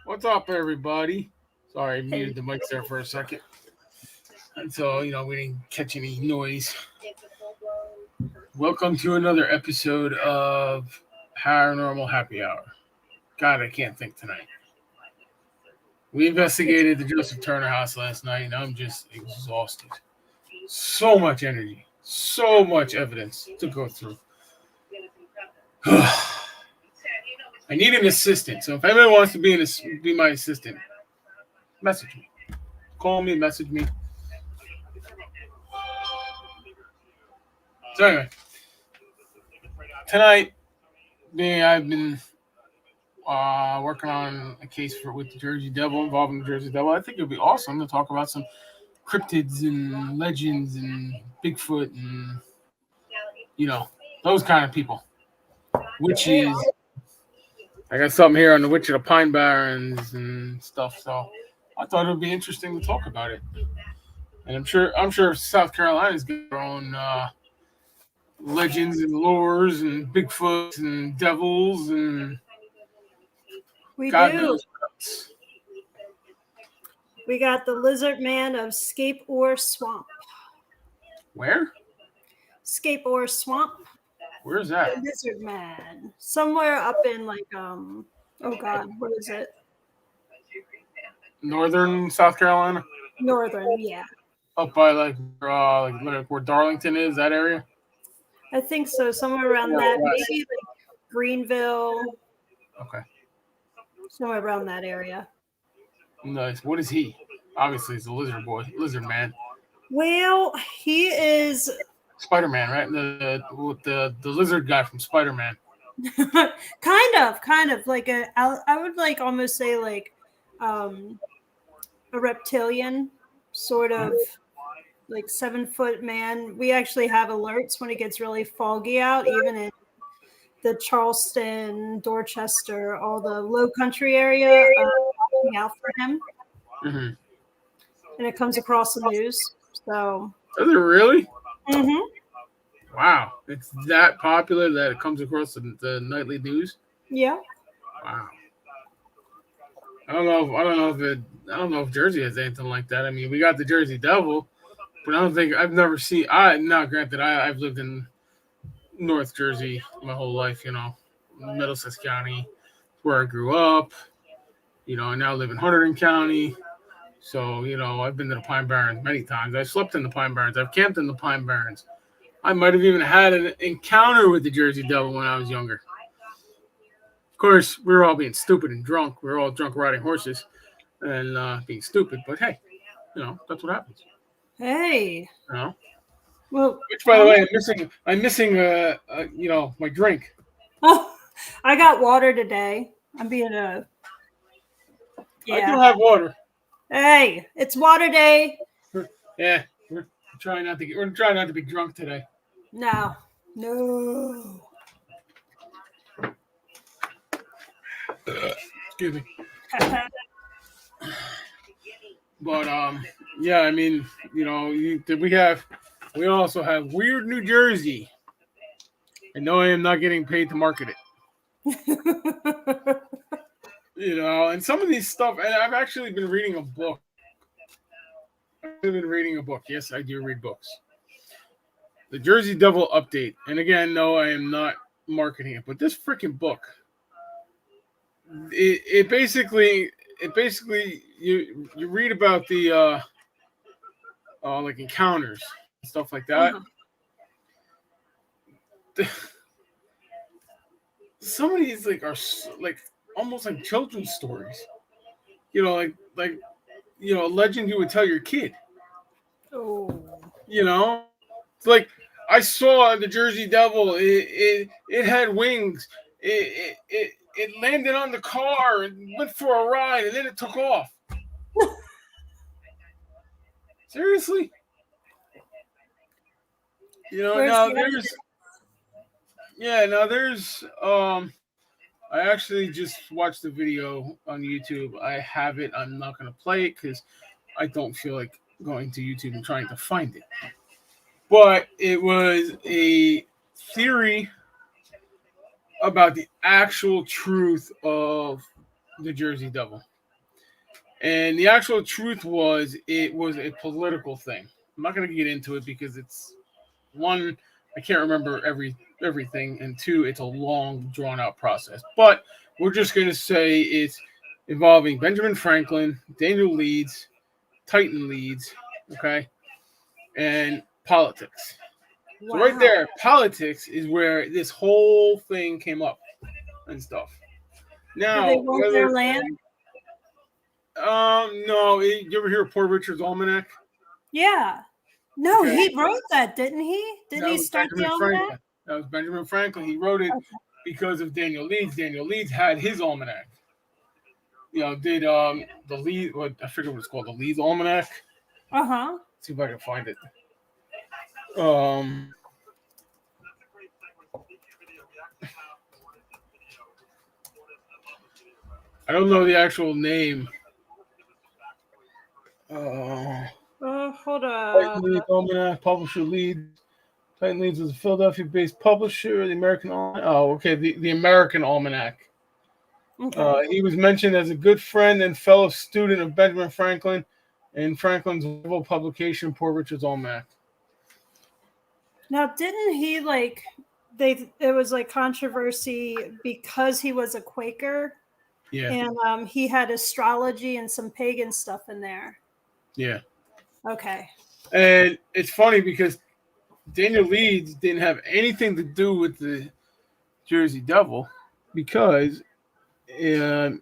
What's up, everybody? Sorry, I Hey, muted the mics there for a second. And so, we didn't catch any noise. Welcome to another episode of Paranormal Happy Hour. God, I can't think tonight. We investigated the Joseph Turner house last night, and I'm just exhausted. So much energy, so much evidence to go through. I need an assistant, so if anyone wants to be my assistant, message me. Call me, message me. So anyway, tonight, I've been working on a case with the Jersey Devil, involving the Jersey Devil. I think it would be awesome to talk about some cryptids and legends and Bigfoot and, those kind of people. yeah, Witches. I got something here on the Witch of the Pine Barrens and stuff, so I thought it would be interesting to talk about it. And I'm sure South Carolina's got their own legends and lores and Bigfoots and devils and we God do. knows what else. We got the lizard man of Scape Ore Swamp. Where? Scape Ore Swamp, Where's the that? lizard man. Somewhere up in oh god, what is it? Northern South Carolina? Northern, yeah. Up by like where Darlington is, that area? I think so, somewhere around Or that. west? Maybe like Greenville, Okay. somewhere around that area. Nice. What is he? Obviously, he's a lizard boy, lizard man, Well, he is Spider Man, right? The lizard guy from Spider Man. kind of like I would like almost say like a reptilian sort of like 7-foot man. We actually have alerts when it gets really foggy out, even in the Charleston, Dorchester, all the low country area, watching out for him. Mm-hmm. And it comes across the news. So, Is it really? mhm. Wow, it's that popular that it comes across the nightly news. Yeah. Wow. I don't know if Jersey has anything like that. I mean, we got the Jersey Devil, but I've never seen. Now granted, I've lived in North Jersey my whole life. Middlesex County, where I grew up. I now live in Hunterdon County. So, I've been to the Pine Barrens many times. I've slept in the Pine Barrens. I've camped in the Pine Barrens. I might have even had an encounter with the Jersey Devil when I was younger. Of course, we were all being stupid and drunk. We were all drunk riding horses and being stupid. But hey, that's what happens. Hey. You know? Well, Which, by the way, I'm missing my drink. oh, I got water today. I'm being a I do yeah. have water. Hey, it's water day. Yeah, we're trying not to be drunk today. No. Excuse me. But yeah, I mean, we also have Weird New Jersey. And no, I am not getting paid to market it. And some of these stuff, and I've actually been reading a book. Yes, I do read books. The Jersey Devil Update. And again, no, I am not marketing it, but this freaking book, it basically you read about the like encounters and stuff like that. Some of these are like almost like children's stories. Like a legend you would tell your kid. Oh. It's like I saw the Jersey Devil. It had wings. It landed on the car and went for a ride, and then it took off. Seriously? There's I actually just watched the video on YouTube. I have it. I'm not going to play it because I don't feel like going to YouTube and trying to find it. But it was a theory about the actual truth of the Jersey Devil. And the actual truth was it was a political thing. I'm not going to get into it because it's one, I can't remember everything, and two, it's a long drawn out process. But we're just going to say it's involving Benjamin Franklin, Daniel Leeds, Titan Leeds, okay, and politics. So right Wow. there, politics is where this whole thing came up and stuff. Did they Now, want whether their land? no, you ever hear of Poor Richard's Almanac? Yeah. No, Okay, he wrote that, didn't he? Didn't that he was start the Benjamin almanac? Franklin. That was Benjamin Franklin. He wrote it because of Daniel Leeds. Daniel Leeds had his almanac. Did the Leeds? What I forget what it's called, the Leeds Almanac. Uh huh. Let's see if I can find it. Um, I don't know the actual name. Hold Titan up. Leeds Almanac, publisher Leeds. Titan Leeds was a Philadelphia-based publisher. The American Almanac. Oh, okay. The American Almanac. Okay. He was mentioned as a good friend and fellow student of Benjamin Franklin in Franklin's rival publication, Poor Richard's Almanac. Now, didn't he like they? It was like controversy because he was a Quaker, Yeah, and he had astrology and some pagan stuff in there. yeah. Okay. And it's funny because Daniel Leeds didn't have anything to do with the Jersey Devil because the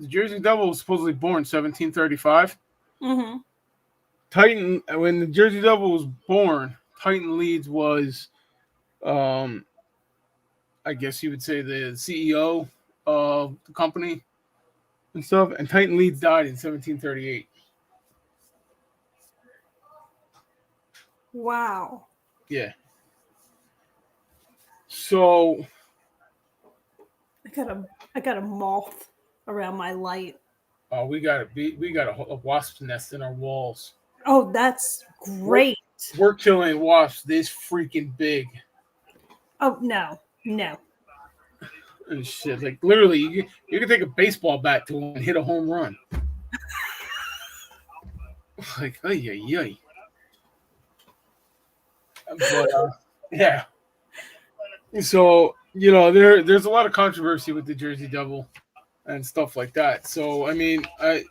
Jersey Devil was supposedly born 1735. Mm-hmm. Titan, when the Jersey Devil was born, Titan Leeds was, I guess you would say, the CEO of the company and stuff. And Titan Leeds died in 1738. Wow. Yeah. So I got a moth around my light. we got a wasp nest in our walls. Oh, that's We're, great. we're killing wasps this freaking big Oh no, no. and shit. Like literally, you can take a baseball bat to one and hit a home run. Like, ay, ay, ay. But yeah. So there's a lot of controversy with the Jersey Devil and stuff like that. So I mean, I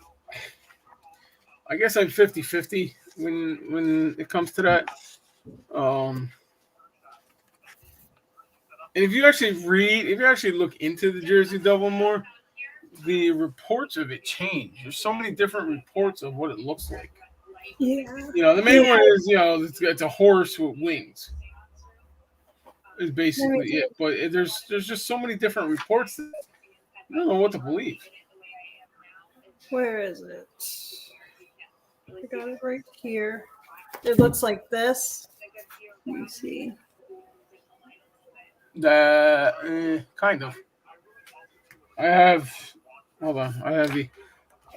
guess I'm 50-50 when it comes to that. And if you actually look into the Jersey Devil more, the reports of it change. There's so many different reports of what it looks like. Yeah. The main one is it's a horse with wings. Is basically it. But there's just so many different reports that I don't know what to believe. Where is it? I got it right here. It looks like this. Let me see. Kind of. I have. Hold on.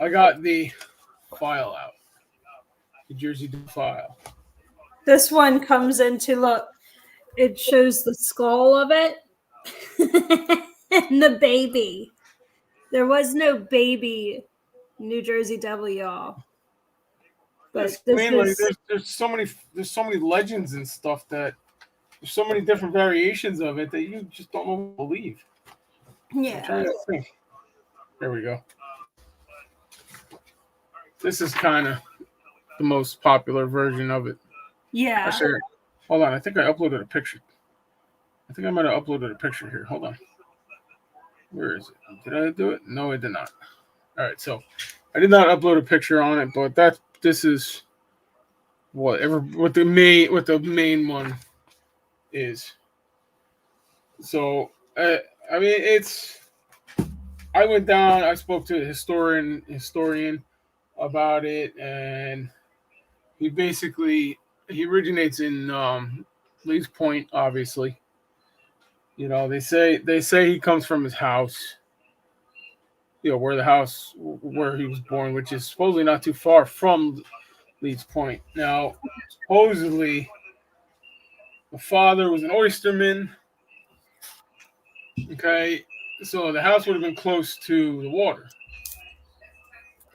I got the file out. The Jersey Devil file. This one comes into look. It shows the skull of it and the baby. There was no baby New Jersey Devil, y'all. But Yes, this is like there's so many legends and stuff that there's so many different variations of it that you just don't know what to believe. yeah. I'm trying to think. There we go. This is kind of the most popular version of it. Yeah. Actually, hold on. I think I uploaded a picture. I think I might have uploaded a picture here. Hold on. Where is it? Did I do it? No, I did not. All right, so I did not upload a picture on it, but this is what the main one is. So I mean it's. I went down. I spoke to a historian about it, and he originates in Lee's Point, obviously. They say he comes from his house. Where he was born, which is supposedly not too far from Leeds Point. Now, supposedly, the father was an oysterman. Okay, so the house would have been close to the water.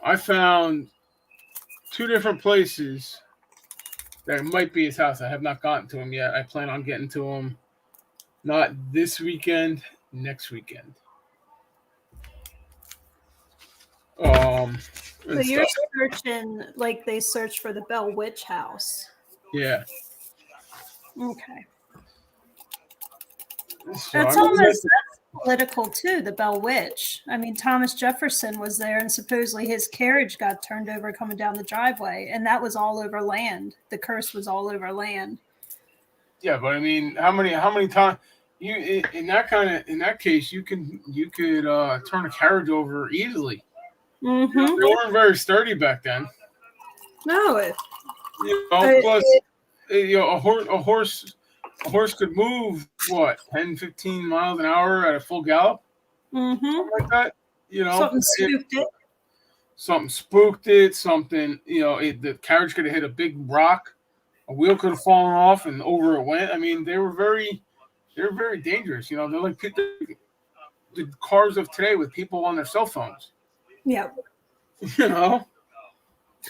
I found 2 different places that might be his house. I have not gotten to him yet. I plan on getting to him not this weekend, next weekend. So And you're stuff. searching like they search for the Bell Witch House. Yeah. Okay. So That's I mean, almost that's political too, the Bell Witch. I mean, Thomas Jefferson was there and supposedly his carriage got turned over coming down the driveway, and that was all over land. The curse was all over land. yeah, but I mean, how many times you in that case you could turn a carriage over easily. You know, Mm-hmm. they weren't very sturdy back then. No, Plus, a horse could move what 10, 15 miles an hour at a full gallop, mm-hmm. something like that. Something spooked it. Something spooked it. Something, the carriage could have hit a big rock. A wheel could have fallen off and over it went. I mean, they were very dangerous. They're like the cars of today with people on their cell phones. Yeah. You know,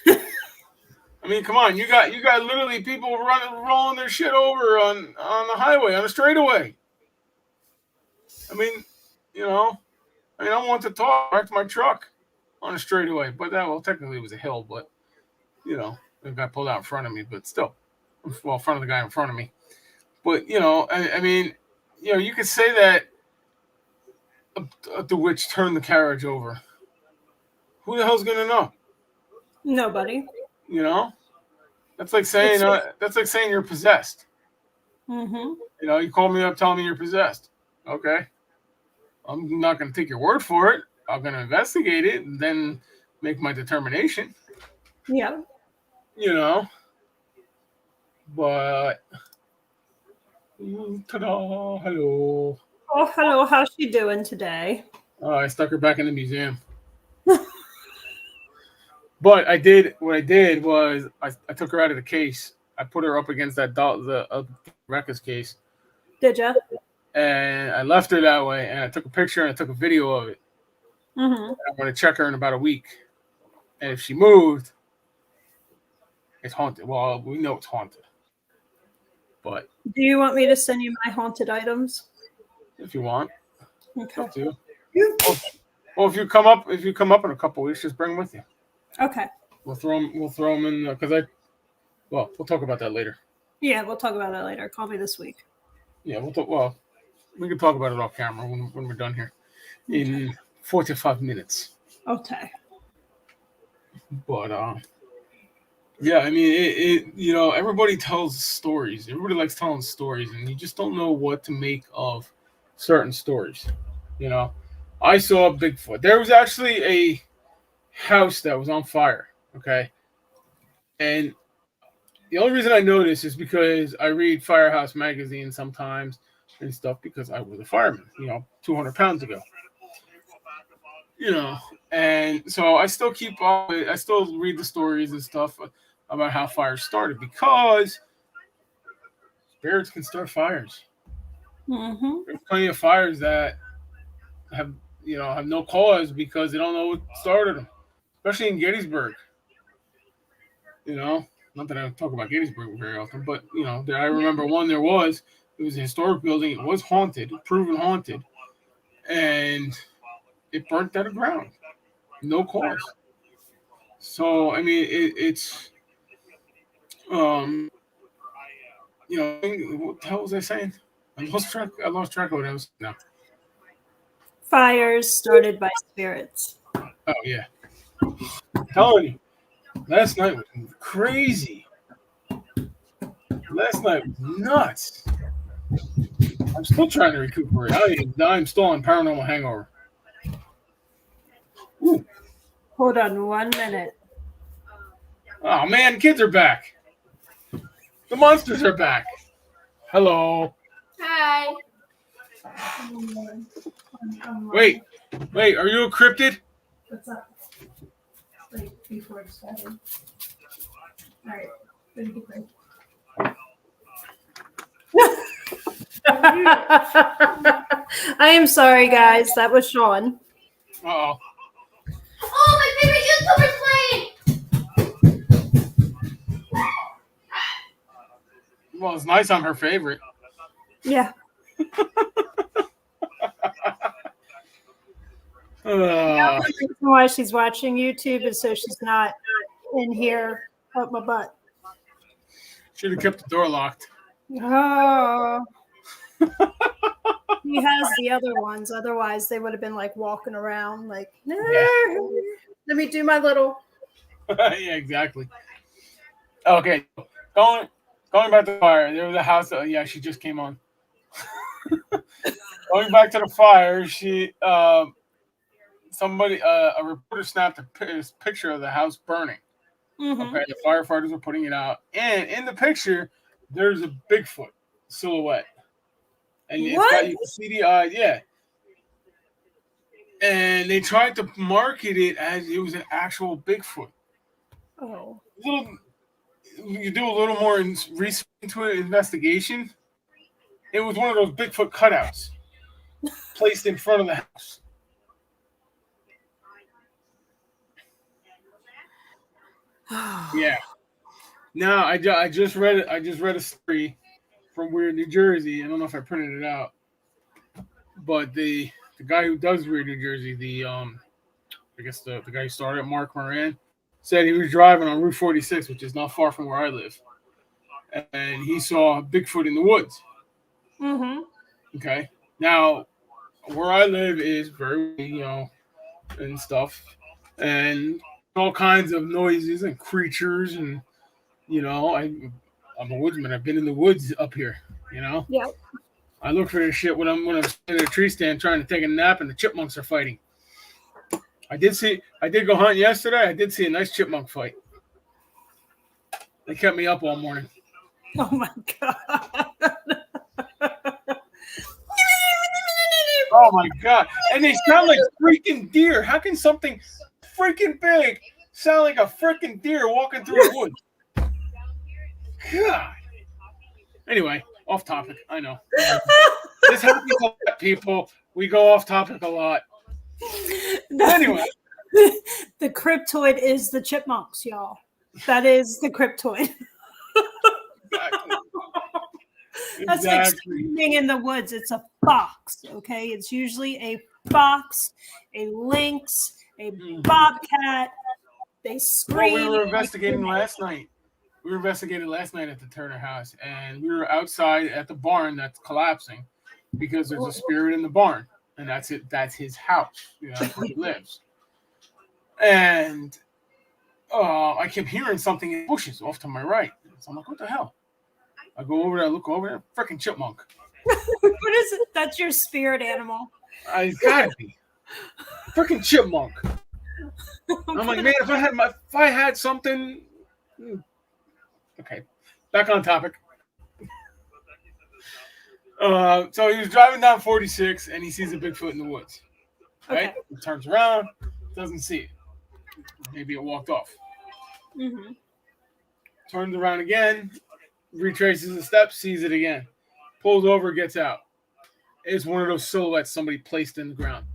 I mean, come on, you got literally people rolling their shit over on the highway on the straightaway. I mean, I want to talk back to my truck on a straightaway, but technically it was a hill, but the guy pulled out in front of me, but still, well, in front of the guy in front of me. But I mean, you could say that the witch turned the carriage over. Who the hell's gonna know? Nobody. You know, that's like saying you're possessed. Mm-hmm. You call me up telling me you're possessed. Okay, I'm not gonna take your word for it. I'm gonna investigate it and then make my determination. Yeah. But ta-da! Hello. Oh, hello. How's she doing today? I stuck her back in the museum. But what I did was I took her out of the case. I put her up against that the Rebecca's case. Did ya? And I left her that way. And I took a picture and I took a video of it. Mm-hmm. I'm going to check her in about a week. And if she moved, it's haunted. Well, we know it's haunted. But do you want me to send you my haunted items? If you want, okay. Up to you. Well, if you come up in a couple weeks, just bring them with you. Okay. We'll throw them in because we'll talk about that later. Yeah, we'll talk about that later. Call me this week. Yeah, we can talk about it off camera when we're done here in 45 minutes. Okay. But yeah, I mean, everybody tells stories. Everybody likes telling stories, and you just don't know what to make of certain stories. I saw Bigfoot. There was actually a house that was on fire. Okay, and the only reason I know this is because I read Firehouse magazine sometimes and stuff because I was a fireman. 200 pounds ago. And so I still keep up. I still read the stories and stuff about how fires started because spirits can start fires. Mm-hmm. There's plenty of fires that have no cause because they don't know what started them, especially in Gettysburg. Not that I talk about Gettysburg very often, but I remember one. It was a historic building. It was haunted, proven haunted, and it burnt to the ground. No cause. So I mean, it's what the hell was I saying? I lost track of what I was now. Fires started by spirits. Oh yeah, I'm telling you, last night was crazy. Last night was nuts. I'm still trying to recuperate. I'm still on paranormal hangover. Ooh. Hold on 1 minute. Oh man, kids are back. The monsters are back. Hello. Hi. Wait, are you a cryptid? What's up? Like before it started. All right. Ready to break. I am sorry, guys. That was Sean. Uh-oh. Oh, my favorite YouTuber's playing! Well, it's nice I'm her favorite. Yeah. The reason why she's watching YouTube is so she's not in here up my butt. Should have kept the door locked. Oh. He has the other ones. Otherwise, they would have been like walking around like, nah, let me do my little. Yeah, exactly. Okay, going back to the fire. There was a house. Yeah, she just came on. Going back to the fire, somebody, a reporter snapped a picture of the house burning. Mm-hmm. Okay, the firefighters were putting it out, and in the picture, there's a Bigfoot silhouette, and it's got, you can see the eye, yeah. And they tried to market it as it was an actual Bigfoot. Oh. You do a little more research into it, investigation. It was one of those Bigfoot cutouts placed in front of the house. Yeah. Now I just read it. I just read a story from Weird New Jersey. I don't know if I printed it out, but the guy who does Weird New Jersey, I guess the guy who started it, Mark Moran, said he was driving on Route 46, which is not far from where I live, and he saw Bigfoot in the woods. Mm-hmm. Okay. Now, where I live is very, and stuff, and all kinds of noises and creatures, and I'm a woodsman. I've been in the woods up here. Yeah. I look for this shit when I'm sitting at a tree stand trying to take a nap, and the chipmunks are fighting. I did go hunting yesterday. I did see a nice chipmunk fight. They kept me up all morning. Oh my god. Oh my god! And they sound like freaking deer. How can something freaking big sound like a freaking deer walking through the woods? God. Anyway, off topic. I know. This happens a lot, people. We go off topic a lot. Anyway. The cryptoid is the chipmunks, y'all. That is the cryptoid. That's like screaming in the woods. It's a fox, okay? It's usually a fox, a lynx, a bobcat. They scream. Well, we were investigating last night. We were investigating last night at the Turner house, and we were outside at the barn that's collapsing because there's a spirit in the barn, and that's it. That's his house. That's where he lives. And I kept hearing something in the bushes off to my right. So I'm like, what the hell? I go over there, I look over there, freaking chipmunk. What is it? That's your spirit animal. It's gotta be. Freaking chipmunk. I'm like, man, if I had something. Okay, back on topic. So he was driving down 46 and he sees a Bigfoot in the woods. Right? Okay. He turns around, doesn't see it. Maybe it walked off. Mm-hmm. Turns around again, retraces the steps, sees it again. Pulls over, gets out. It's one of those silhouettes somebody placed in the ground.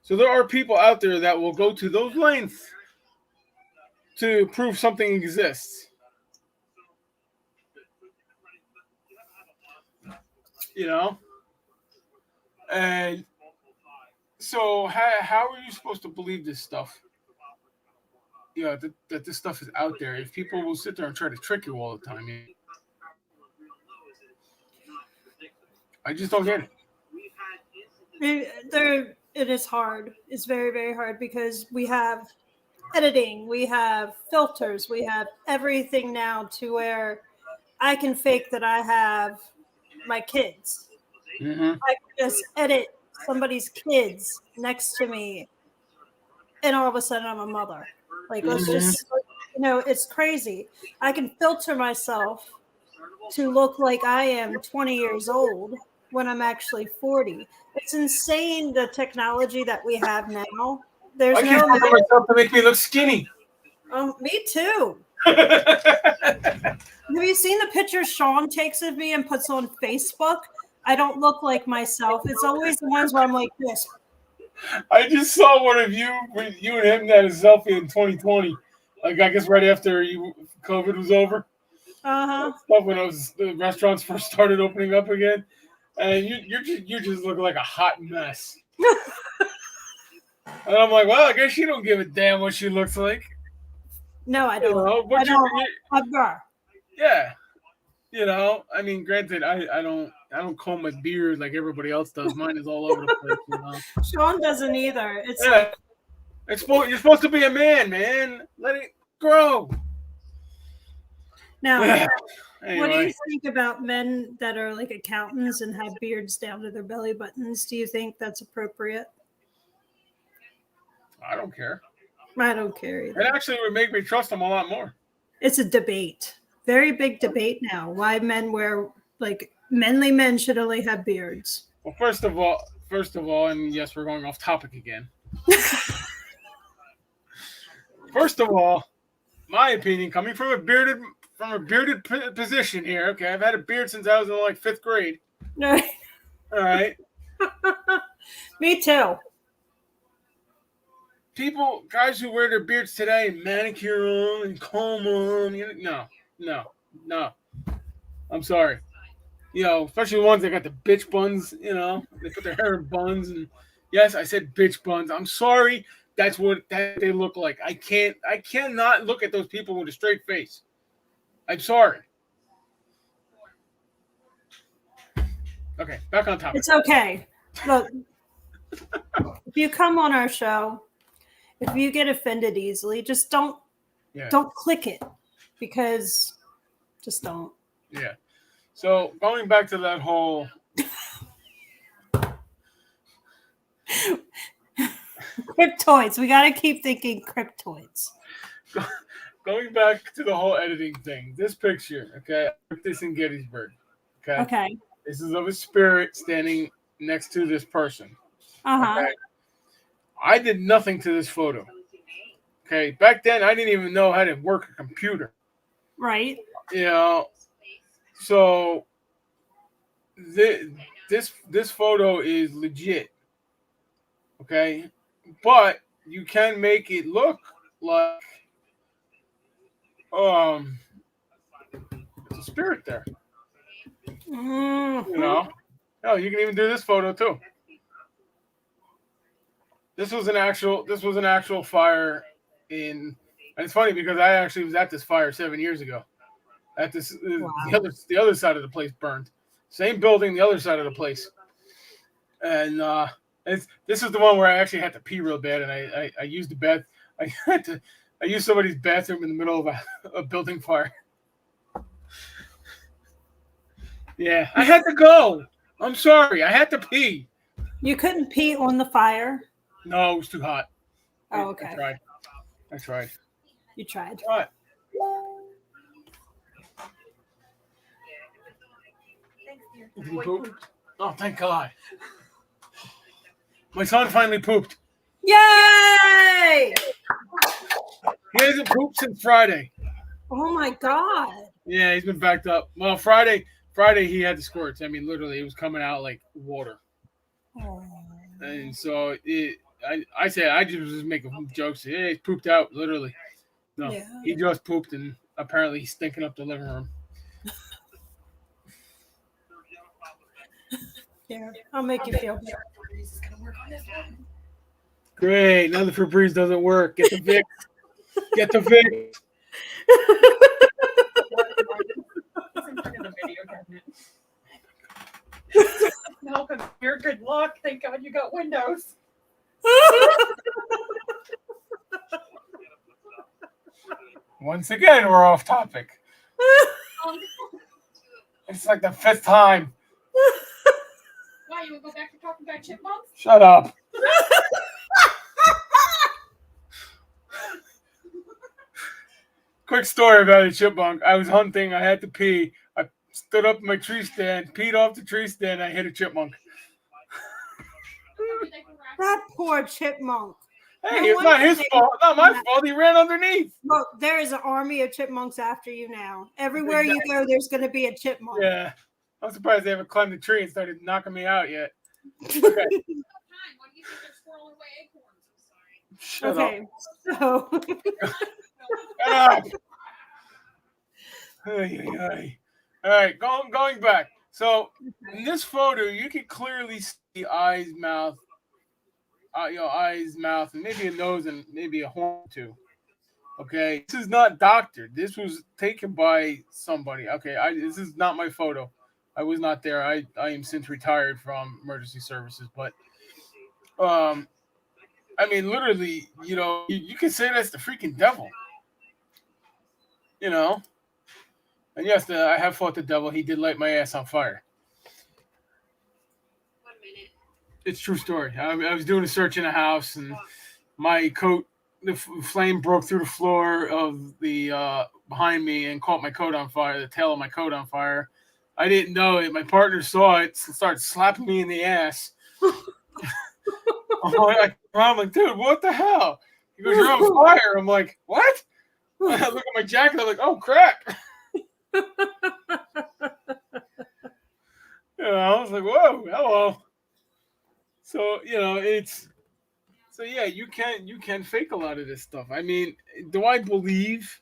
So there are people out there that will go to those lengths to prove something exists. And so how are you supposed to believe this stuff? That this stuff is out there. If people will sit there and try to trick you all the time, I just don't get it. It is hard. It's very, very hard because we have editing, we have filters, we have everything now to where I can fake that I have my kids. Mm-hmm. I can just edit somebody's kids next to me, and all of a sudden I'm a mother. Like, let's just, it's crazy. I can filter myself to look like I am 20 years old when I'm actually 40. It's insane, the technology that we have now. There's I can't filter myself to make me look skinny. Oh, me too. Have you seen the pictures Sean takes of me and puts on Facebook? I don't look like myself. It's always the ones where I'm like this. I just saw one of you and him that is selfie in 2020. Like I guess right after COVID was over. Stuff when the restaurants first started opening up again, and you just look like a hot mess. And I'm like, well, I guess you don't give a damn what she looks like. No, I don't. But I yeah, I mean, granted, I don't comb my beard like everybody else does. Mine is all over the place. Sean doesn't either. It's yeah. You're supposed to be a man. Let it grow. Now, anyway. What do you think about men that are like accountants and have beards down to their belly buttons? Do you think that's appropriate? I don't care. I don't care either. It actually would make me trust them a lot more. It's a debate. Very big debate now. Why manly men should only have beards. Well, first of all, and yes, we're going off topic again. First of all, my opinion, coming from a bearded position here. Okay, I've had a beard since I was in like 5th grade. All right. Me too. Guys who wear their beards today, manicure them and comb them. No. I'm sorry. Especially the ones that got the bitch buns. They put their hair in buns, and yes, I said bitch buns. I'm sorry. That's what they look like. I cannot look at those people with a straight face. I'm sorry. Okay, back on topic. It's okay. Look, if you come on our show, if you get offended easily, just don't click it, because just don't. Yeah. So going back to that whole cryptoids, we got to keep thinking cryptoids. Going back to the whole editing thing, this picture, okay, I took this in Gettysburg. Okay. This is of a spirit standing next to this person. Okay. I did nothing to this photo. Okay. Back then, I didn't even know how to work a computer. Right. So this photo is legit. Okay. But you can make it look like it's a spirit there. Mm-hmm. No, you can even do this photo too. This was an actual fire and it's funny because I actually was at this fire 7 years ago. At this, wow. the other side of the place burned. Same building, the other side of the place. And this is the one where I actually had to pee real bad, and I used the bath. I used somebody's bathroom in the middle of a building fire. Yeah, I had to go. I'm sorry, I had to pee. You couldn't pee on the fire? No, it was too hot. Oh, okay. I tried. You tried. All right. Did he poop? Oh, thank God. My son finally pooped. Yay! He hasn't pooped since Friday. Oh, my God. Yeah, he's been backed up. Well, Friday he had the squirts. I mean, literally, it was coming out like water. Oh. And so I just make jokes. Yeah, he's pooped out, literally. No, yeah. He just pooped, and apparently he's stinking up the living room. Here, I'll make you feel better. Great. Now the Febreze doesn't work. Get the Vicks. Get the Vicks. No, you're good luck. Thank God you got Windows. Once again, we're off topic. It's like the 5th time. Why, you would go back to talking about chipmunks? Shut up. Quick story about a chipmunk. I was hunting. I had to pee. I stood up in my tree stand, peed off the tree stand. I hit a chipmunk. That poor chipmunk. Hey, it's not his fault. Not my fault. He ran underneath. Look, there is an army of chipmunks after you now. Everywhere you go, there's going to be a chipmunk. Yeah. I'm surprised they haven't climbed the tree and started knocking me out yet. Okay. What do you think they're squirrel Shut Okay, so up. Shut up. Ay, ay, ay. All right, going back. So in this photo, you can clearly see eyes, mouth, eyes, mouth, and maybe a nose and maybe a horn too. Okay, this is not doctored. This was taken by somebody. Okay, this is not my photo. I was not there. I am since retired from emergency services, but um, I mean, literally, you can say that's the freaking devil. You know, and yes, I have fought the devil. He did light my ass on fire. It's a true story. I was doing a search in a house, and my coat, the flame broke through the floor of the behind me and caught my coat on fire. The tail of my coat on fire. I didn't know it. My partner saw it, started slapping me in the ass. I'm like, dude, what the hell? He goes, you're on fire. I'm like, what? I look at my jacket. I'm like, oh crap. I was like, whoa, hello. So yeah, you can fake a lot of this stuff. I mean, do I believe?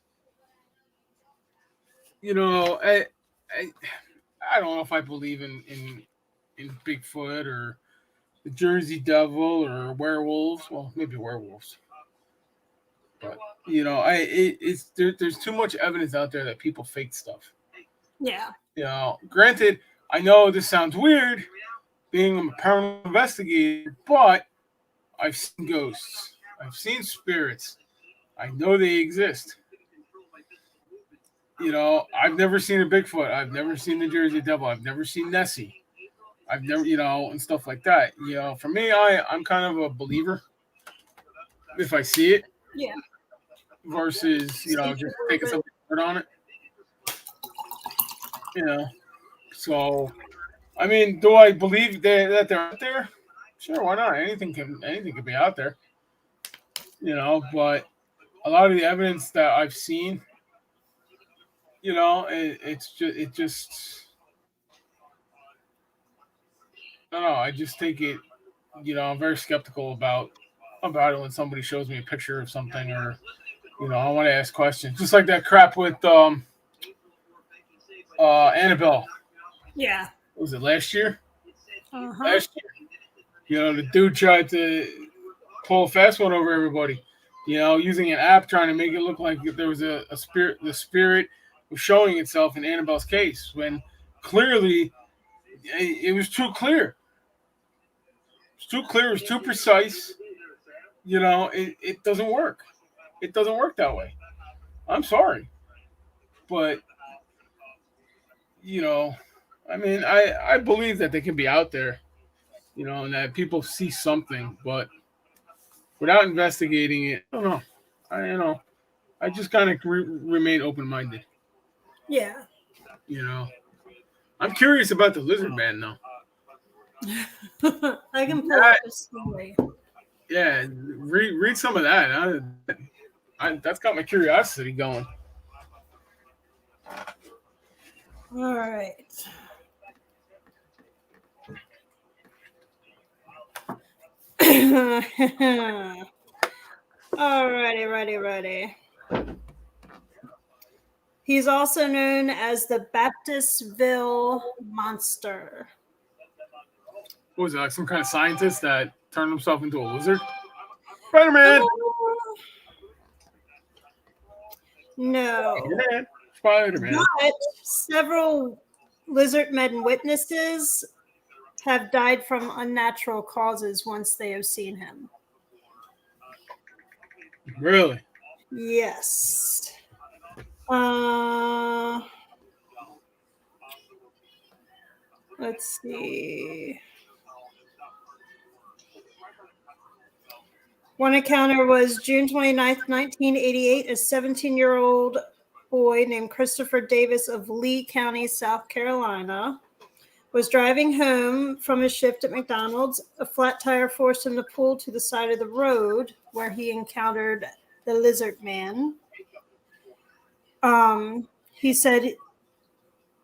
I don't know if I believe in Bigfoot or the Jersey Devil or werewolves. Well, maybe werewolves. But there's too much evidence out there that people fake stuff. yeah. Granted, I know this sounds weird, being a paranormal investigator, but I've seen ghosts. I've seen spirits. I know they exist. I've never seen a Bigfoot. I've never seen the Jersey Devil. I've never seen Nessie. I've never, and stuff like that. For me, I'm kind of a believer if I see it. Yeah. Versus, just taking something word on it. So, I mean, do I believe that they're out there? Sure, why not? Anything can be out there. But a lot of the evidence that I've seen, it just I don't know. I just take it, I'm very skeptical about it when somebody shows me a picture of something, or I want to ask questions, just like that crap with Annabelle. Yeah. Was it last year? Uh-huh. Last year, the dude tried to pull a fast one over everybody. Using an app, trying to make it look like there was a spirit. The spirit was showing itself in Annabelle's case, when clearly it was too clear. It's too clear. It's too precise. It doesn't work. It doesn't work that way. I'm sorry, but I mean, I believe that they can be out there, and that people see something, but without investigating it, I don't know. I just kind of remain open minded. Yeah. I'm curious about the lizard man though. I can pull up a story. Yeah, read some of that. That's got my curiosity going. All right. Righty. He's also known as the Baptistville Monster. What was it, like some kind of scientist that turned himself into a lizard? Spider-Man! No. Spider-Man. But several lizard men witnesses have died from unnatural causes once they have seen him. Really? Yes. Let's see. One encounter was June 29th, 1988. A 17-year-old boy named Christopher Davis of Lee County, South Carolina, was driving home from his shift at McDonald's. A flat tire forced him to pull to the side of the road, where he encountered the lizard man. He said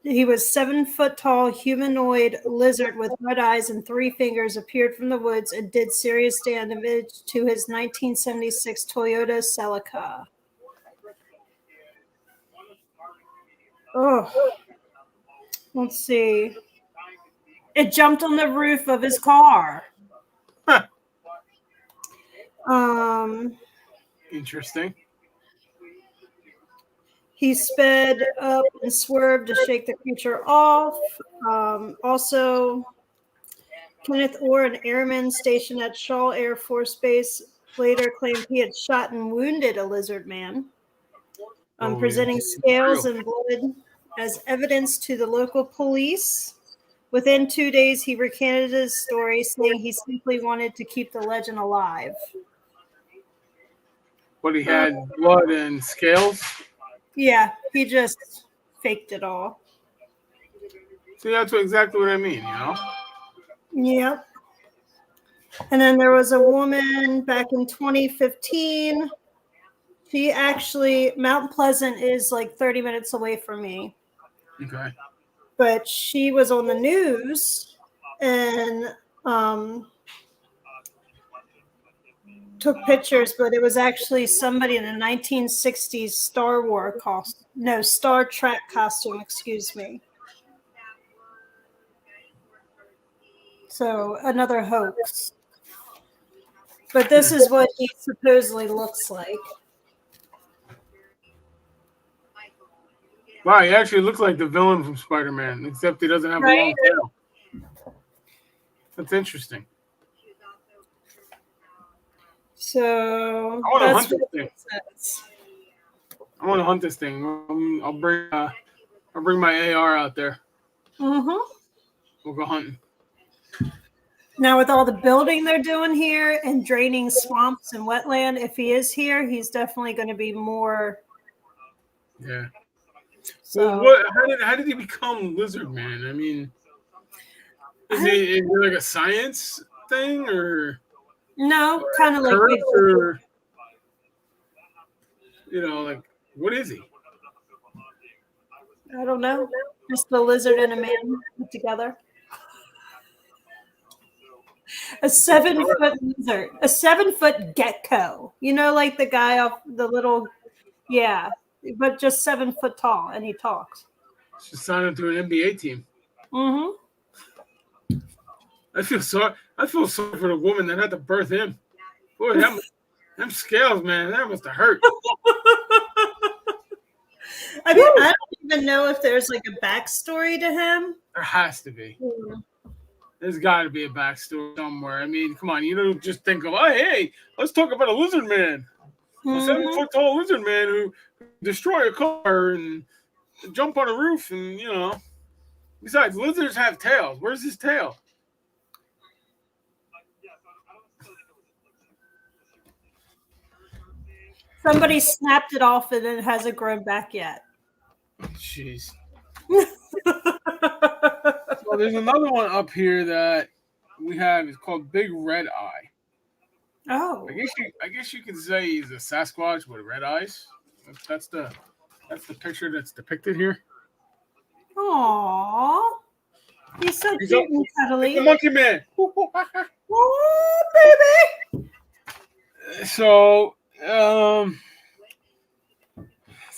He was 7 foot tall humanoid lizard with red eyes and 3 fingers appeared from the woods and did serious damage to his 1976 Toyota Celica. Oh, let's see. It jumped on the roof of his car. Huh. Um, Interesting. He sped up and swerved to shake the creature off. Also, Kenneth Orr, an airman stationed at Shaw Air Force Base, later claimed he had shot and wounded a lizard man, Oh, presenting yeah. scales Real. and blood as evidence to the local police. Within 2 days, he recanted his story, saying he simply wanted to keep the legend alive. But he had blood and scales. Yeah, he just faked it all. See, that's exactly what I mean, you know? Yep. And then there was a woman back in 2015. She actually, Mount Pleasant is like 30 minutes away from me. Okay. But she was on the news and took pictures, but it was actually somebody in a 1960s Star Trek costume, excuse me. So another hoax. But this is what he supposedly looks like. Wow, he actually looks like the villain from Spider-Man, except he doesn't have a long tail. That's interesting. So I want to that's hunt this what thing. it says. I want to hunt this thing. I'll bring my AR out there. Mm-hmm. We'll go hunting. Now, with all the building they're doing here and draining swamps and wetland, if he is here, he's definitely going to be more. Yeah. So, Well, how did he become Lizard Man? I mean, is it like a science thing or no, kind of like curse Bigfoot. or like what is he? I don't know. Just the lizard and a man put together. A 7 foot lizard, a 7 foot gecko. Like the guy off the little, yeah, but just 7 foot tall, and he talks. Should sign him to an NBA team. Mm-hmm. I feel sorry for the woman that had to birth him. Boy, them scales, man, that must have hurt. I mean, I don't even know if there's like a backstory to him. There has to be. There's got to be a backstory somewhere. I mean, come on, you don't just think of, oh, hey, let's talk about a lizard man, a 7-foot tall lizard man who destroy a car and jump on a roof, and Besides, lizards have tails. Where's his tail? Somebody snapped it off and it hasn't grown back yet. Jeez. So there's another one up here that we have. It's called Big Red Eye. Oh. I guess you could say he's a Sasquatch with red eyes. That's the picture that's depicted here. Aww. He's so cute and cuddly. The monkey man. Oh, baby. So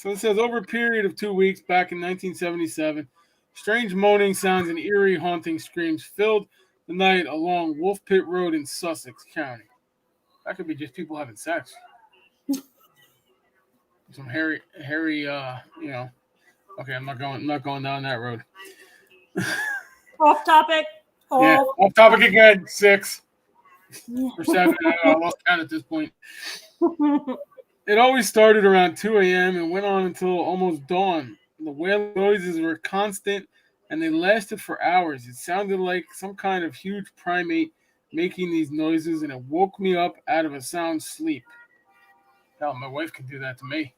it says over a period of 2 weeks back in 1977, strange moaning sounds and eerie haunting screams filled the night along Wolf Pit Road in Sussex County. That could be just people having sex. Some hairy, Okay, I'm not going down that road. Off topic. Yeah, off topic again. 6 or 7. I lost count at this point. It always started around 2 a.m. and went on until almost dawn. The wailing noises were constant and they lasted for hours. It sounded like some kind of huge primate making these noises, and it woke me up out of a sound sleep. Hell, my wife can do that to me.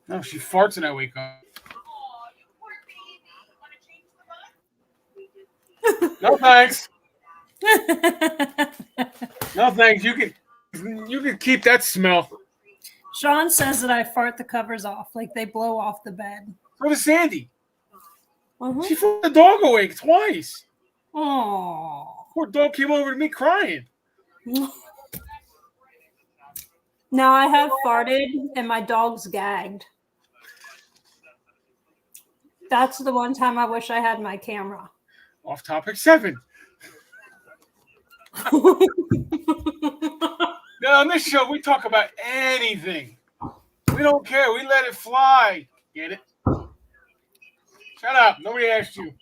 No, she farts and I wake up. No thanks. No thanks. You can keep that smell. Sean says that I fart the covers off, like they blow off the bed. So does Sandy. Uh-huh. She threw the dog awake twice. Oh. Poor dog came over to me crying. Now I have farted and my dog's gagged. That's the one time I wish I had my camera. Off topic 7. Now, on this show, we talk about anything. We don't care. We let it fly. Get it? Shut up. Nobody asked you.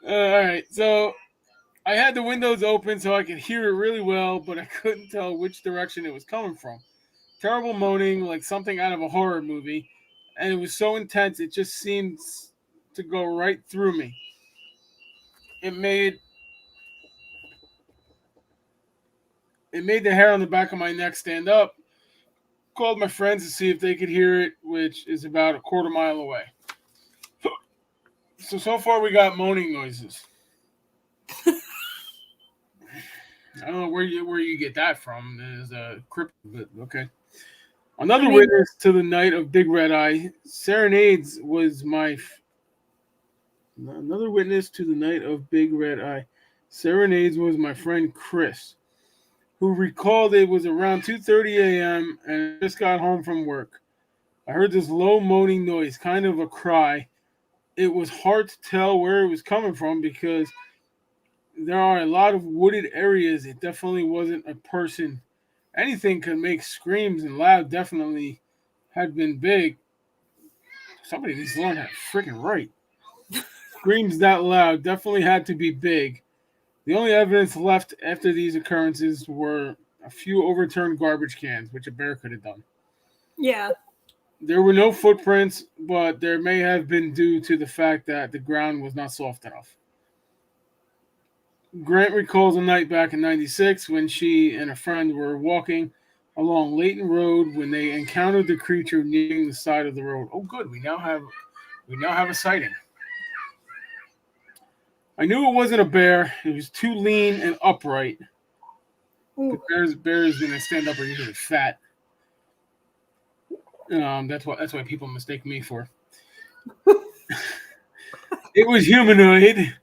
All right. So I had the windows open so I could hear it really well, but I couldn't tell which direction it was coming from. Terrible moaning, like something out of a horror movie. And it was so intense, it just seemed to go right through me. It made the hair on the back of my neck stand up. Called my friends to see if they could hear it, which is about a quarter mile away. So far we got moaning noises. I don't know where you get that from. There's a cryptid, but okay. Another witness to the night of Big Red Eye. Serenades was my Another witness to the night of Big Red Eye. Serenades was my friend Chris, who recalled it was around 2:30 a.m. and I just got home from work. I heard this low moaning noise, kind of a cry. It was hard to tell where it was coming from because there are a lot of wooded areas. It definitely wasn't a person. Anything could make screams, and loud definitely had been big. Somebody needs to learn that freaking right. Screams that loud definitely had to be big. The only evidence left after these occurrences were a few overturned garbage cans, which a bear could have done. Yeah. There were no footprints, but there may have been due to the fact that the ground was not soft enough. Grant recalls a night back in '96 when she and a friend were walking along Layton Road when they encountered the creature nearing the side of the road. Oh, good. We now have a sighting. I knew it wasn't a bear. It was too lean and upright. Bears when they stand up are usually fat. That's why people mistake me for. It was humanoid.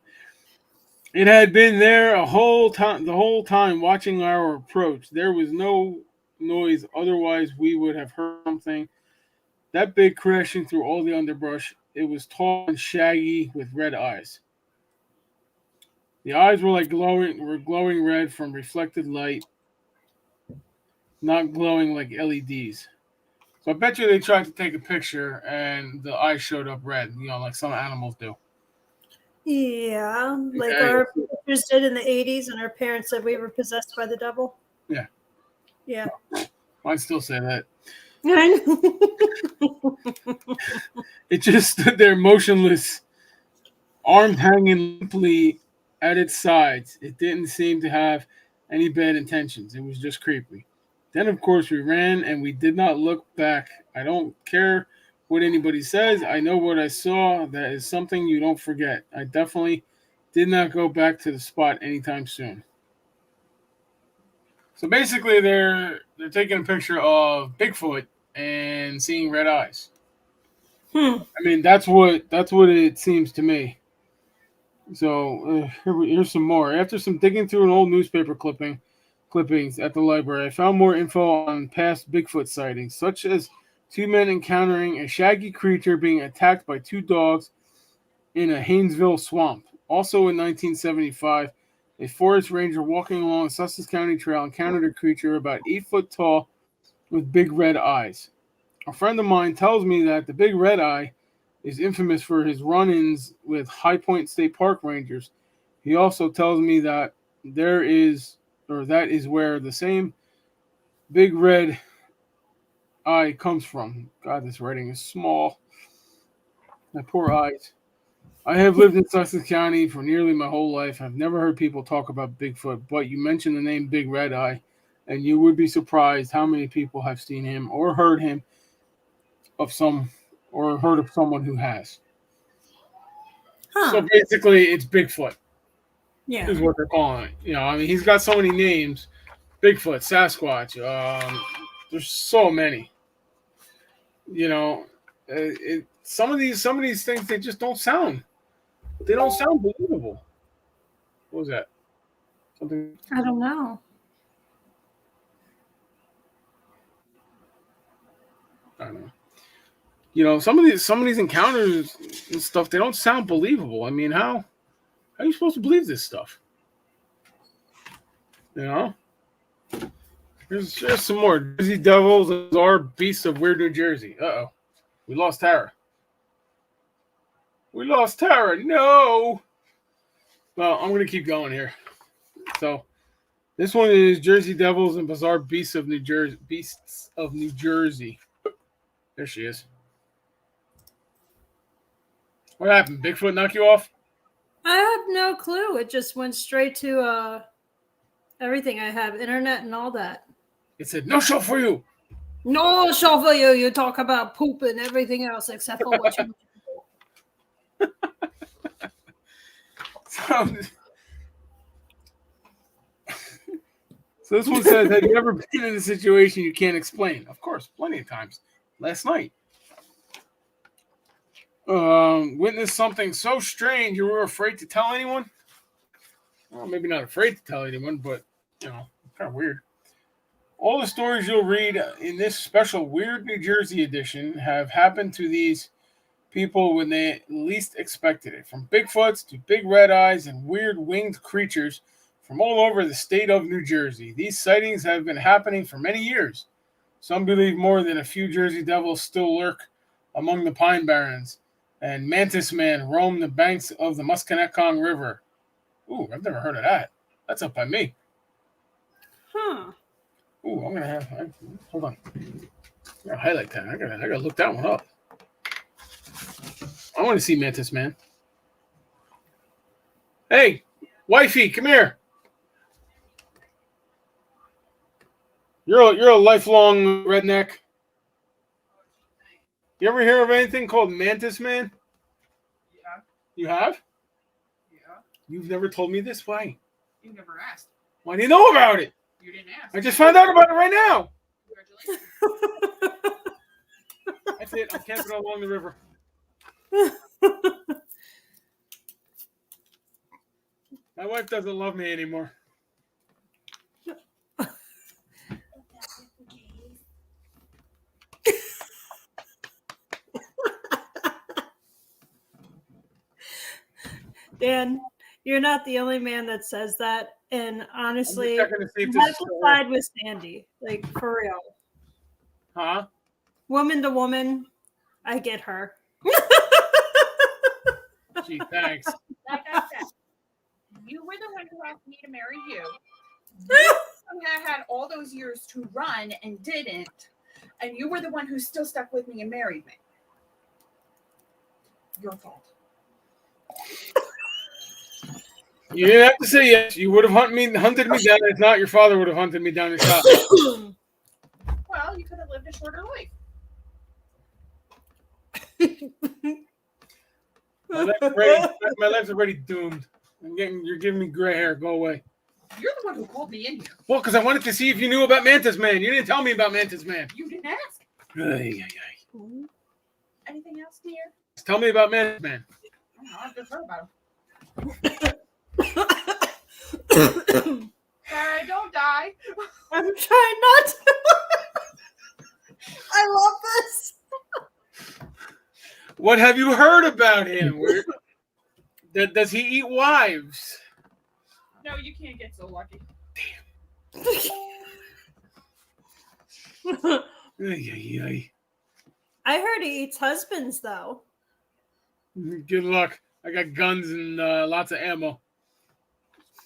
It had been there the whole time watching our approach. There was no noise, otherwise we would have heard something that big crashing through all the underbrush. It was tall and shaggy with red eyes. The eyes were glowing red from reflected light, not glowing like LEDs. So I bet you they tried to take a picture and the eyes showed up red, like some animals do. Yeah, like our pictures did in the 80s, and our parents said we were possessed by the devil. Yeah. Yeah. Mine still say that. I know. It just stood there motionless, arms hanging limply at its sides. It didn't seem to have any bad intentions. It was just creepy. Then, of course, we ran and we did not look back. I don't care what anybody says. I know what I saw. That is something you don't forget. I definitely did not go back to the spot anytime soon. So basically, they're taking a picture of Bigfoot and seeing red eyes. I mean, that's what it seems to me. So here's some more. After some digging through an old newspaper clippings at the library, I found more info on past Bigfoot sightings, such as 2 men encountering a shaggy creature being attacked by 2 dogs in a Haynesville swamp. Also in 1975, a forest ranger walking along a Sussex County trail encountered a creature about 8 foot tall with big red eyes. A friend of mine tells me that the big red eye is infamous for his run-ins with High Point State Park rangers. He also tells me that that is where the same big red eye comes from. God, this writing is small. My poor eyes. I have lived in Sussex County for nearly my whole life. I've never heard people talk about Bigfoot, but you mentioned the name Big Red Eye, and you would be surprised how many people have seen him or heard of someone who has. Huh. So basically, it's Bigfoot. Yeah. Is what they're calling it. I mean, he's got so many names: Bigfoot, Sasquatch. There's so many. You know, some of these things they just don't sound. They don't sound believable. What was that? Something. I don't know. I don't know. You know, some of these encounters and stuff, they don't sound believable. I mean, how are you supposed to believe this stuff? You know? There's some more. Jersey Devils, bizarre beasts of weird New Jersey. Uh-oh. We lost Tara. No! Well, I'm going to keep going here. So, this one is Jersey Devils and bizarre beasts of New Jersey. There she is. What happened? Bigfoot knock you off? I have no clue. It just went straight to everything. I have internet and all that. It said, no show for you. No show for you. You talk about poop and everything else except for what you So this one says, have you ever been in a situation you can't explain? Of course, plenty of times. Last night. Witnessed something so strange you were afraid to tell anyone? Well, maybe not afraid to tell anyone, but, you know, kind of weird. All the stories you'll read in this special Weird New Jersey edition have happened to these people when they least expected it. From Bigfoots to big red eyes and weird winged creatures from all over the state of New Jersey. These sightings have been happening for many years. Some believe more than a few Jersey Devils still lurk among the Pine Barrens, and Mantis Man roam the banks of the Musconetcong River. Ooh, I've never heard of that. That's up by me. Huh. Ooh, I'm gonna have. Hold on. I'm gonna highlight that. I gotta look that one up. I want to see Mantis Man. Hey, wifey, come here. You're a lifelong redneck. You ever hear of anything called Mantis Man? Yeah. You have? Yeah. You've never told me this? Why? You never asked. Why do you know about it? You didn't ask. I just found out about it right now. Congratulations. That's it. I'm camping along the river. My wife doesn't love me anymore. Dan, you're not the only man that says that. And honestly, I'm just checking to see if this is medical still side with Sandy. Like, for real. Huh? Woman to woman, I get her. Gee, thanks. Like I said, you were the one who asked me to marry you. I had all those years to run and didn't, and you were the one who still stuck with me and married me. Your fault. You didn't have to say yes. You would have hunted me down. If not, your father would have hunted me down and shot me. Well, you could have lived a shorter life. My life's already doomed. You're giving me gray hair. Go away. You're the one who called me in here. Well, because I wanted to see if you knew about Mantis Man. You didn't tell me about Mantis Man. You didn't ask. Ay. Anything else, dear? Tell me about Mantis Man. I've just heard about him. Sorry, don't die. I'm trying not to. I love this. What have you heard about him? Does he eat wives? No, you can't get so lucky. Ay. I heard he eats husbands, though. Good luck. I got guns and lots of ammo.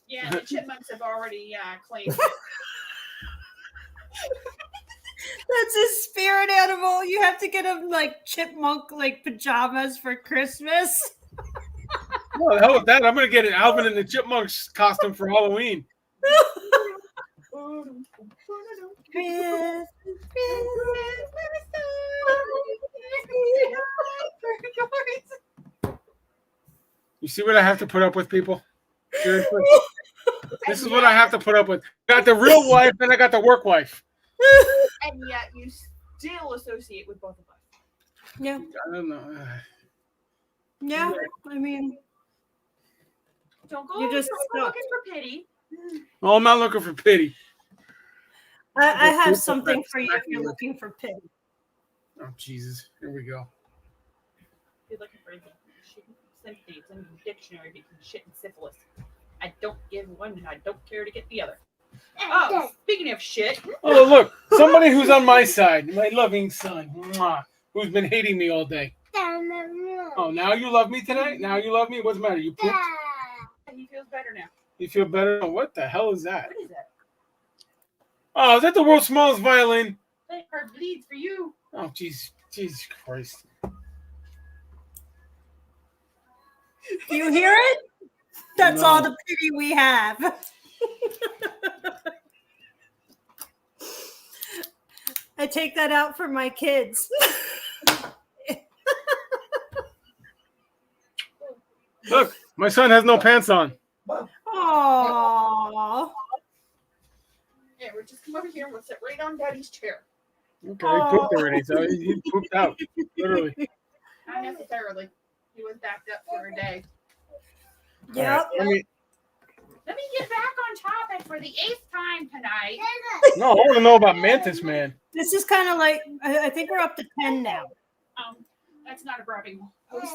Yeah, the chipmunks have already claimed it. That's his spirit animal. You have to get him like chipmunk like pajamas for Christmas. Well, the hell with that. I'm gonna get an Alvin and the Chipmunks costume for Halloween. You see what I have to put up with, people? Seriously? This is what I have to put up with. I got the real wife and I got the work wife. and yet you still associate with both of us. Yeah. I don't know. Yeah. I mean, Don't go, You just don't go suck. looking for pity. Oh, I'm not looking for pity. I have People something that for you smack if you're me with- looking for pity. Oh, Jesus. Here we go. You're looking for sympathy. It's in the dictionary between shit and syphilis. I don't give one and I don't care to get the other. Oh, speaking of shit. Oh, look. Somebody who's on my side. My loving son. Mwah, who's been hating me all day. Oh, now you love me tonight? Now you love me? What's the matter? You pooped? He feels better now. You feel better? Oh, what the hell is that? What is that? Oh, is that the world's smallest violin? That heart bleeds for you. Oh, Jesus Christ. Do you hear it? That's No. all the pity we have. I take that out for my kids. Look, my son has no pants on. Aww. Yeah, we'll just come over here and we'll sit right on Daddy's chair. Okay, he pooped already, so he pooped out. Literally. Not necessarily. He was backed up for a day. Yep. All right, Let me get back on topic for the 8th time tonight. no, I want to know about Mantis Man. This is kind of like, I think we're up to 10 now. That's not a bragging post.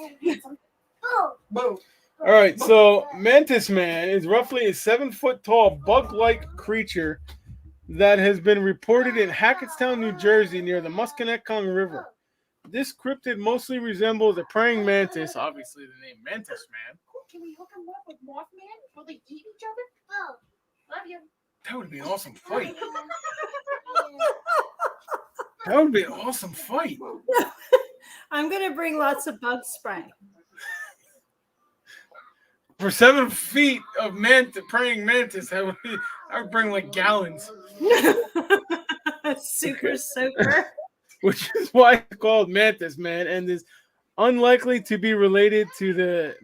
Boo. All right, so Mantis Man is roughly a 7-foot-tall bug-like creature that has been reported in Hackettstown, New Jersey, near the Musconetcong River. This cryptid mostly resembles a praying mantis, obviously the name Mantis Man. Can we hook him up with Mothman? Will they eat each other? Love you. That would be an awesome fight. That would be an awesome fight. I'm going to bring lots of bug spray. For 7 feet of praying mantis, I would bring like gallons. Super soaker. Which is why it's called Mantis Man and is unlikely to be related to the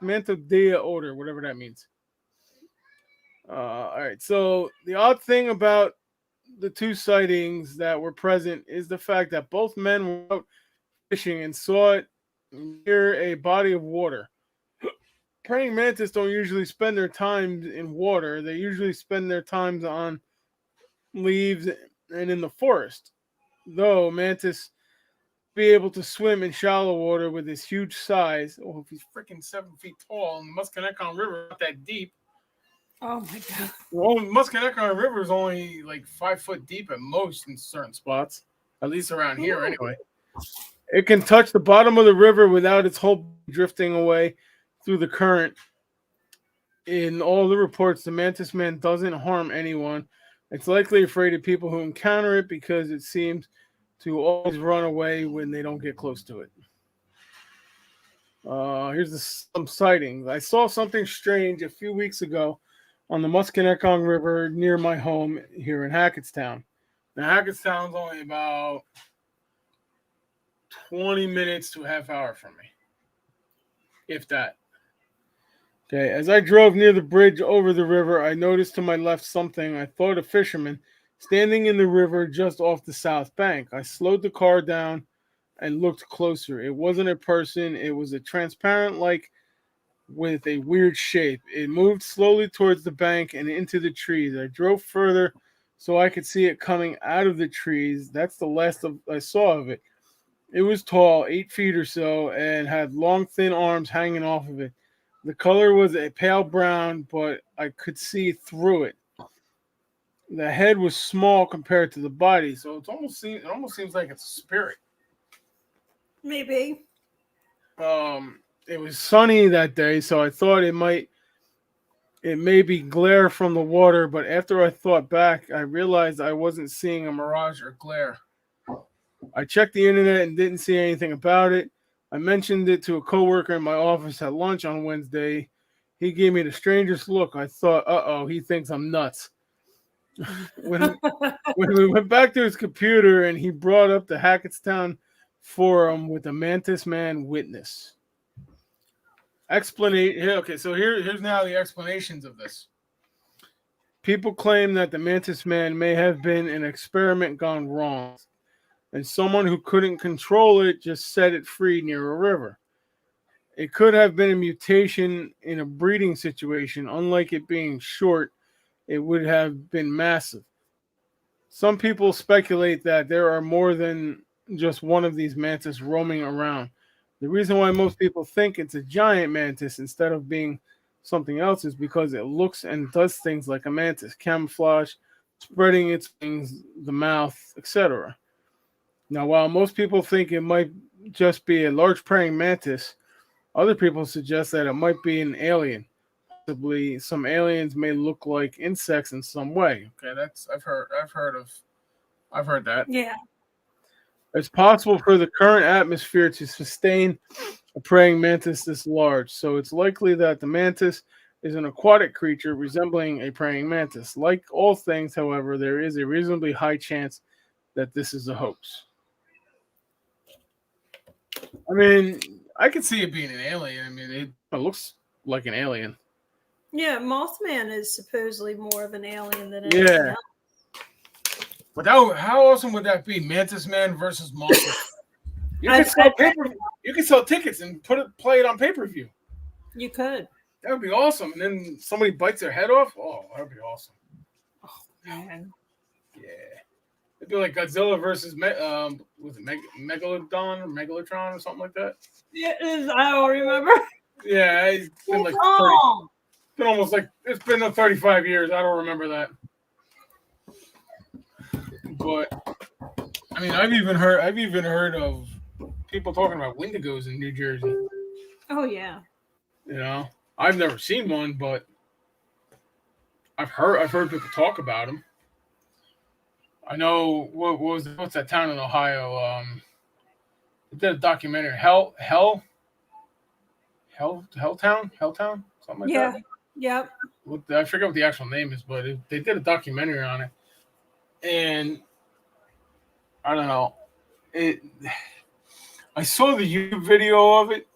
Mantodea order, whatever that means. All right, so the odd thing about the two sightings that were present is the fact that both men were out fishing and saw it near a body of water. Praying mantis don't usually spend their time in water. They usually spend their times on leaves and in the forest. Though mantis be able to swim in shallow water with his huge size. Oh, if he's freaking 7 feet tall and the Musconetcong River not that deep. Oh my God. Well, Musconetcong River is only like 5 foot deep at most in certain spots, at least around here anyway. It can touch the bottom of the river without its whole drifting away through the current. In all the reports, the Mantis Man doesn't harm anyone. It's likely afraid of people who encounter it because it seems to always run away when they don't get close to it. Here's some sightings. I saw something strange a few weeks ago on the Musconetcong River near my home here in Hackettstown. Now, Hackettstown's only about 20 minutes to a half hour from me, if that. Okay, as I drove near the bridge over the river, I noticed to my left something I thought a fisherman standing in the river just off the south bank. I slowed the car down and looked closer. It wasn't a person. It was a transparent, like, with a weird shape. It moved slowly towards the bank and into the trees. I drove further so I could see it coming out of the trees. That's the last I saw of it. It was tall, 8 feet or so, and had long, thin arms hanging off of it. The color was a pale brown, but I could see through it. The head was small compared to the body, so it almost seems like it's a spirit. Maybe. It was sunny that day, so I thought it may be glare from the water, but after I thought back, I realized I wasn't seeing a mirage or glare. I checked the internet and didn't see anything about it. I mentioned it to a coworker in my office at lunch on Wednesday. He gave me the strangest look. I thought, uh-oh, he thinks I'm nuts. When we went back to his computer and he brought up the Hackettstown forum with the Mantis Man witness. Okay, so here's now the explanations of this. People claim that the mantis man may have been an experiment gone wrong, and someone who couldn't control it just set it free near a river. It could have been a mutation in a breeding situation. Unlike it being short, it would have been massive. Some people speculate that there are more than just one of these mantis roaming around. The reason why most people think it's a giant mantis instead of being something else is because it looks and does things like a mantis, camouflage, spreading its wings, the mouth, etc. Now, while most people think it might just be a large praying mantis, other people suggest that it might be an alien. Possibly, some aliens may look like insects in some way. Okay, that's I've heard that. Yeah. It's possible for the current atmosphere to sustain a praying mantis this large, so it's likely that the mantis is an aquatic creature resembling a praying mantis. Like all things, however, there is a reasonably high chance that this is a hoax. I mean, I could see it being an alien. I mean, it looks like an alien. Yeah, Mothman is supposedly more of an alien than anything Yeah. else. But how awesome would that be? Mantis Man versus Mothman. You could sell tickets and play it on pay-per-view. You could. That would be awesome. And then somebody bites their head off. Oh, that would be awesome. Oh man. Yeah. It'd be like Godzilla versus Megalodon or Megalotron or something like that. Yeah, I don't remember. Yeah, it's been like 30, been almost like it's been 35 years. I don't remember that. But I mean, I've even heard of people talking about Wendigos in New Jersey. Oh yeah. You know, I've never seen one, but I've heard people talk about them. I know what's that town in Ohio? They did a documentary, Helltown, something like that. Yep. I forget what the actual name is, but they did a documentary on it, and I don't know. I saw the YouTube video of it.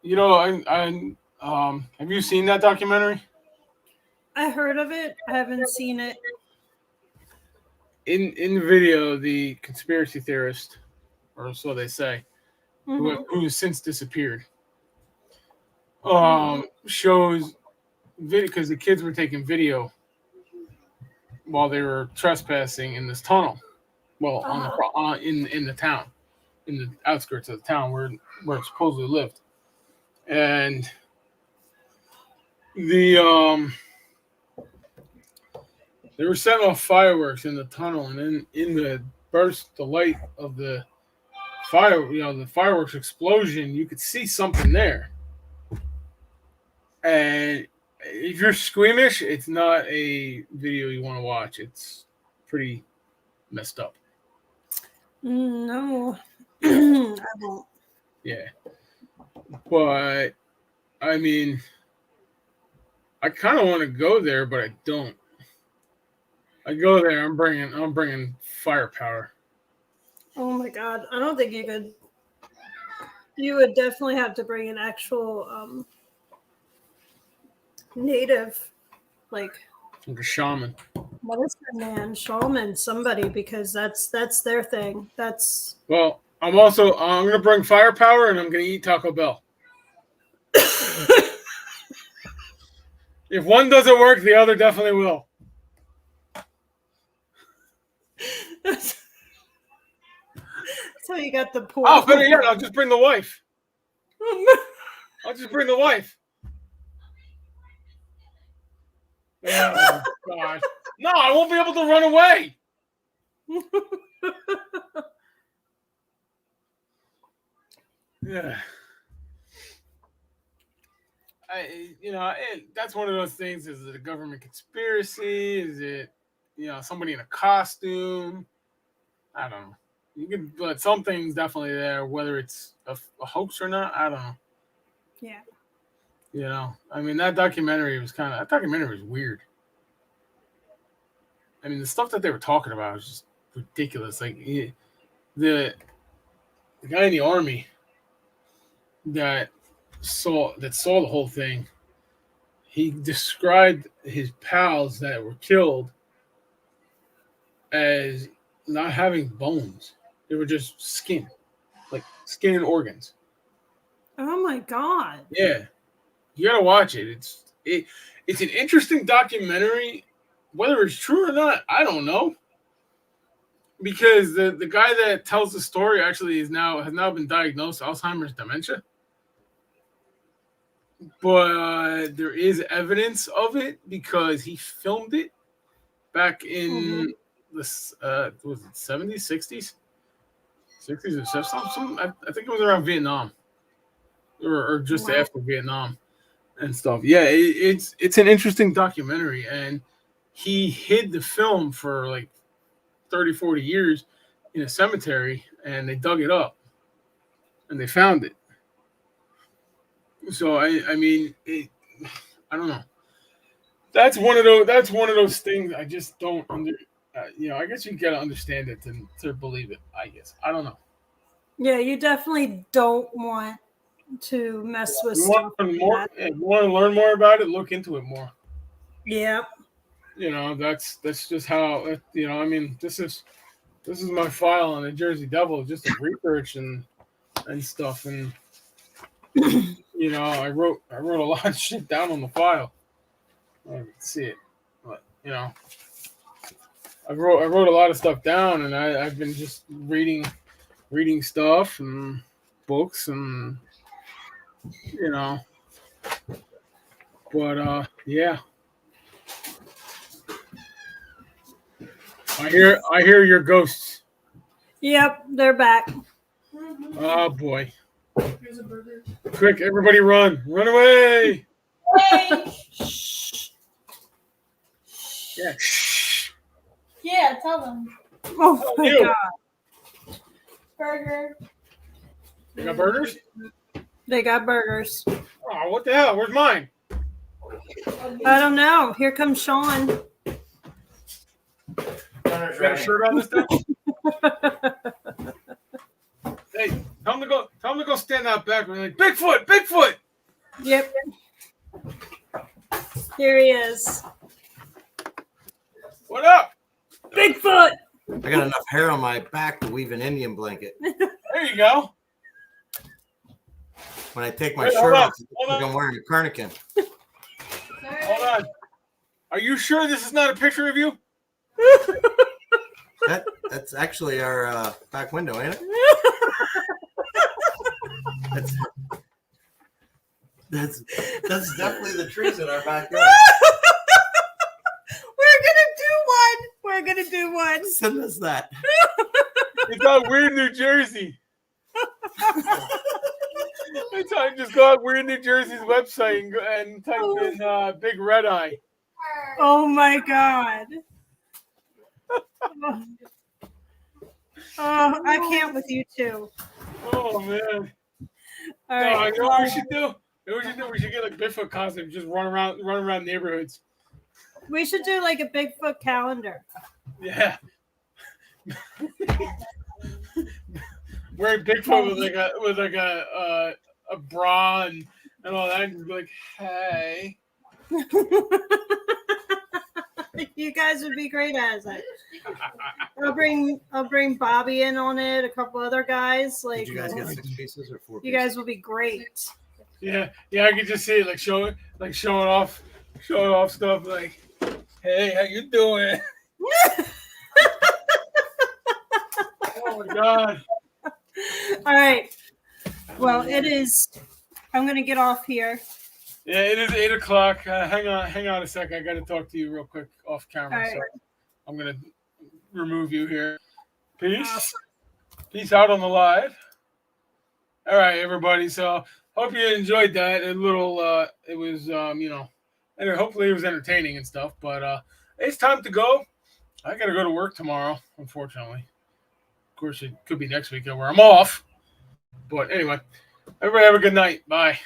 You know, have you seen that documentary? I heard of it. I haven't seen it. In the video, the conspiracy theorist, or so they say, who has since disappeared, shows video because the kids were taking video while they were trespassing in this tunnel. Well, in the town, in the outskirts of the town where it supposedly lived, and they were setting off fireworks in the tunnel, and then in the light of the fire, the fireworks explosion, you could see something there. And if you're squeamish, it's not a video you want to watch. It's pretty messed up. No, I won't. Yeah, but I mean, I kind of want to go there, but I don't. I go there. I'm bringing firepower. Oh my god! I don't think you could. You would definitely have to bring an actual native, like a shaman. medicine man, shaman, somebody, because that's their thing. That's well. I'm gonna bring firepower, and I'm gonna eat Taco Bell. If one doesn't work, the other definitely will. that's how you got the poor. Oh, better yet, I'll just bring the wife. I'll just bring the wife. Oh, gosh. No, I won't be able to run away. Yeah. That's one of those things. Is it a government conspiracy? Is it, somebody in a costume? I don't know. But something's definitely there, whether it's a hoax or not. I don't know. Yeah. I mean, that documentary was weird. I mean, the stuff that they were talking about was just ridiculous. Like the guy in the army that saw the whole thing, he described his pals that were killed as not having bones. They were just skin, like skin and organs. Oh my god. Yeah, you gotta watch it. It's an interesting documentary. Whether it's true or not, I don't know. Because the guy that tells the story actually has now been diagnosed with Alzheimer's dementia. But there is evidence of it because he filmed it back in the was it 70s, 60s, 60s or something. I think it was around Vietnam or just after Vietnam and stuff. Yeah, it's an interesting documentary, and he hid the film for like 30, 40 years in a cemetery, and they dug it up and they found it. So I mean, I don't know. That's one of those things I just don't I guess you gotta understand it to believe it. I guess I don't know. Yeah, you definitely don't want to mess with You stuff. want to learn more? If you want to learn more about it, look into it more. Yeah. That's just how I mean, this is my file on the Jersey Devil, just of research and stuff, and I wrote a lot of shit down on the file. I can see it, but I wrote a lot of stuff down, and I've been just reading stuff and books, and but yeah. I hear your ghosts. Yep, they're back. Oh boy. Here's a burger. Quick, everybody run away. Hey! Yeah. Yeah, tell them. Oh my you. god. Burger. You got burgers? They got burgers. Oh, what the hell? Where's mine? I don't know. Here comes Sean. You got a shirt on this time? Hey, tell him to go stand out back. We're like, Bigfoot! Yep. Here he is. What up? Bigfoot! I got enough hair on my back to weave an Indian blanket. There you go. When I take my Wait, shirt hold on, off, it's hold like on. I'm wearing a carnican. Hold on. Are you sure this is not a picture of you? That's actually our back window, ain't it? That's definitely the trees in our backyard. We're gonna do one. Send us that. It's on Weird New Jersey. Just go on Weird New Jersey's website and type in Big Red Eye. Oh my god. Oh, I can't with you two. Oh man. All No, right. you know what we should do? We should get like Bigfoot costume, just run around neighborhoods. We should do like a Bigfoot calendar. Yeah. Wearing Bigfoot with like a bra and all that, and just be like, hey. You guys would be great as it. I'll bring Bobby in on it, a couple other guys. Like, Did you guys get 6 pieces or 4 pieces? you guys will be great. Yeah, I can just see it showing off stuff like, hey, how you doing? Oh my god. All right. Well, it is. I'm gonna get off here. Yeah, it is 8 o'clock. Hang on a sec. I got to talk to you real quick off camera. All right. So I'm gonna remove you here. Peace. Peace out on the live. All right, everybody. So hope you enjoyed that. A little. It was and hopefully it was entertaining and stuff. But it's time to go. I got to go to work tomorrow. Unfortunately, of course, it could be next week where I'm off. But anyway, everybody have a good night. Bye.